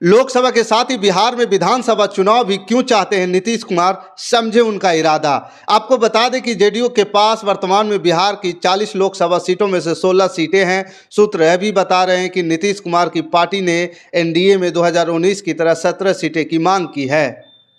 लोकसभा के साथ ही बिहार में विधानसभा चुनाव भी क्यों चाहते हैं नीतीश कुमार, समझे उनका इरादा। आपको बता दें कि जेडीयू के पास वर्तमान में बिहार की 40 लोकसभा सीटों में से 16 सीटें हैं। सूत्र यह भी बता रहे हैं कि नीतीश कुमार की पार्टी ने एनडीए में 2019 की तरह 17 सीटें की मांग की है।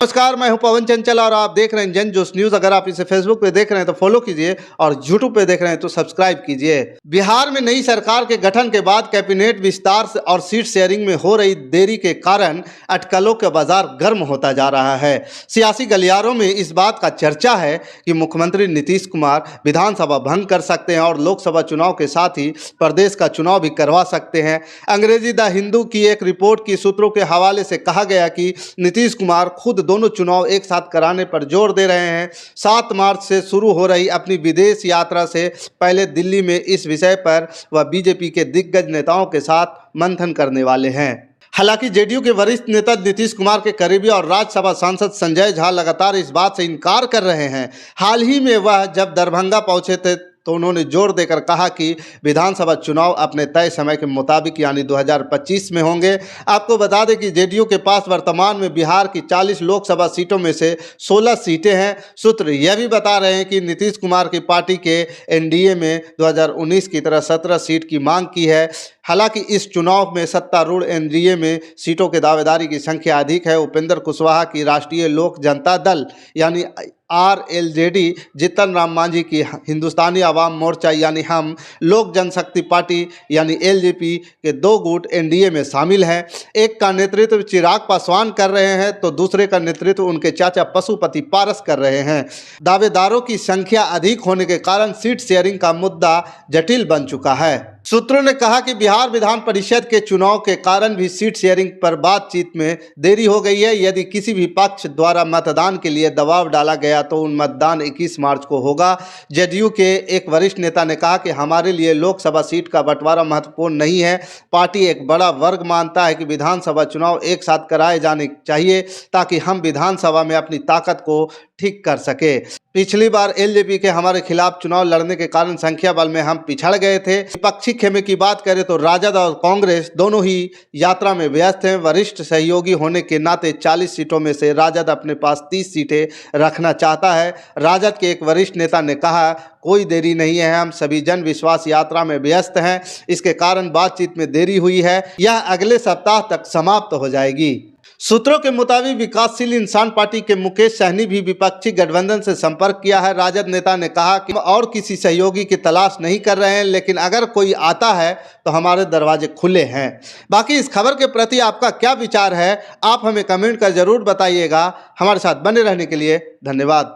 नमस्कार, मैं हूं पवन चंचल और आप देख रहे हैं जन जोश न्यूज़। अगर आप इसे फेसबुक पे देख रहे हैं तो फॉलो कीजिए और यूट्यूब पे देख रहे हैं तो सब्सक्राइब कीजिए। बिहार में नई सरकार के गठन के बाद कैबिनेट विस्तार और सीट शेयरिंग में हो रही देरी के कारण अटकलों का बाजार गर्म होता जा रहा है। सियासी गलियारों में इस बात का चर्चा है कि मुख्यमंत्री नीतीश कुमार विधानसभा भंग कर सकते हैं और लोकसभा चुनाव के साथ ही प्रदेश का चुनाव भी करवा सकते हैं। अंग्रेजी द हिंदू की एक रिपोर्ट की सूत्रों के हवाले से कहा गया कि नीतीश कुमार खुद दोनों चुनाव एक साथ कराने पर जोर दे रहे हैं। 7 मार्च से शुरू हो रही अपनी विदेश यात्रा से पहले दिल्ली में इस विषय पर वह बीजेपी के दिग्गज नेताओं के साथ मंथन करने वाले हैं। हालांकि जेडीयू के वरिष्ठ नेता नीतीश कुमार के करीबी और राज्यसभा सांसद संजय झा लगातार इस बात से इनकार कर रहे हैं। हाल ही में वह जब दरभंगा पहुंचे थे तो उन्होंने जोर देकर कहा कि विधानसभा चुनाव अपने तय समय के मुताबिक यानी 2025 में होंगे। आपको बता दें कि जेडीयू के पास वर्तमान में बिहार की 40 लोकसभा सीटों में से 16 सीटें हैं। सूत्र यह भी बता रहे हैं कि नीतीश कुमार की पार्टी के एनडीए में 2019 की तरह 17 सीट की मांग की है। हालांकि इस चुनाव में सत्तारूढ़ एनडीए में सीटों के दावेदारी की संख्या अधिक है। उपेंद्र कुशवाहा की राष्ट्रीय लोक जनता दल यानी आरएलजेडी, जीतन राम मांझी की हिंदुस्तानी आवाम मोर्चा यानी हम, लोक जनशक्ति पार्टी यानी एलजेपी के 2 गुट एनडीए में शामिल हैं। एक का नेतृत्व चिराग पासवान कर रहे हैं तो दूसरे का नेतृत्व उनके चाचा पशुपति पारस कर रहे हैं। दावेदारों की संख्या अधिक होने के कारण सीट शेयरिंग का मुद्दा जटिल बन चुका है। सूत्रों ने कहा कि बिहार विधान परिषद के चुनाव के कारण भी सीट शेयरिंग पर बातचीत में देरी हो गई है। यदि किसी भी पक्ष द्वारा मतदान के लिए दबाव डाला गया तो उन मतदान 21 मार्च को होगा। जेडीयू के एक वरिष्ठ नेता ने कहा कि हमारे लिए लोकसभा सीट का बंटवारा महत्वपूर्ण नहीं है। पार्टी एक बड़ा वर्ग मानता है कि विधानसभा चुनाव एक साथ कराए जाने चाहिए ताकि हम विधानसभा में अपनी ताकत को ठीक कर सके। पिछली बार एलजेपी के हमारे खिलाफ चुनाव लड़ने के कारण संख्या बल में हम पिछड़ गए थे। विपक्षी खेमे की बात करें तो राजद और कांग्रेस दोनों ही यात्रा में व्यस्त हैं। वरिष्ठ सहयोगी होने के नाते 40 सीटों में से राजद अपने पास 30 सीटें रखना चाहता है। राजद के एक वरिष्ठ नेता ने कहा, कोई देरी नहीं है, हम सभी जन विश्वास यात्रा में व्यस्त हैं। इसके कारण बातचीत में देरी हुई है। यह अगले सप्ताह तक समाप्त हो जाएगी। सूत्रों के मुताबिक विकासशील इंसान पार्टी के मुकेश सहनी भी विपक्षी गठबंधन से संपर्क किया है। राजद नेता ने कहा कि हम और किसी सहयोगी की तलाश नहीं कर रहे हैं, लेकिन अगर कोई आता है तो हमारे दरवाजे खुले हैं। बाकी इस खबर के प्रति आपका क्या विचार है, आप हमें कमेंट कर जरूर बताइएगा। हमारे साथ बने रहने के लिए धन्यवाद।